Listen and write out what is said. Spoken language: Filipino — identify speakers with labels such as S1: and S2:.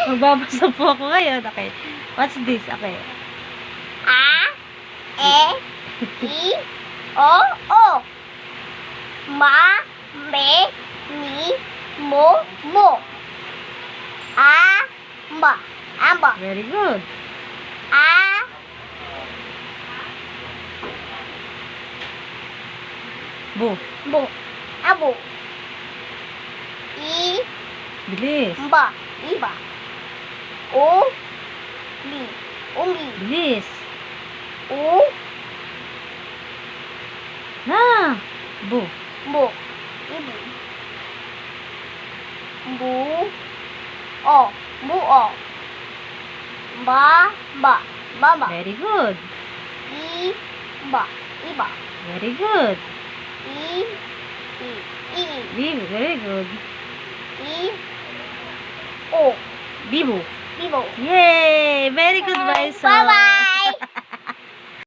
S1: Magbabasa po ako ngayon. Okay. What's this? Okay.
S2: A, E, I, O. Ma, me, mi, mo. Amba.
S1: Very good.
S2: A,
S1: Bu.
S2: abo. I,
S1: Bilis.
S2: iba. O, umbi.
S1: Bilis.
S2: U,
S1: Na. Bu.
S2: ibi. Buo. Baba.
S1: Very good.
S2: Iba.
S1: Very good.
S2: I,
S1: Very good.
S2: O.
S1: Bibu.
S2: Bibo.
S1: Yay! Very good, Bison.
S2: Bye-bye.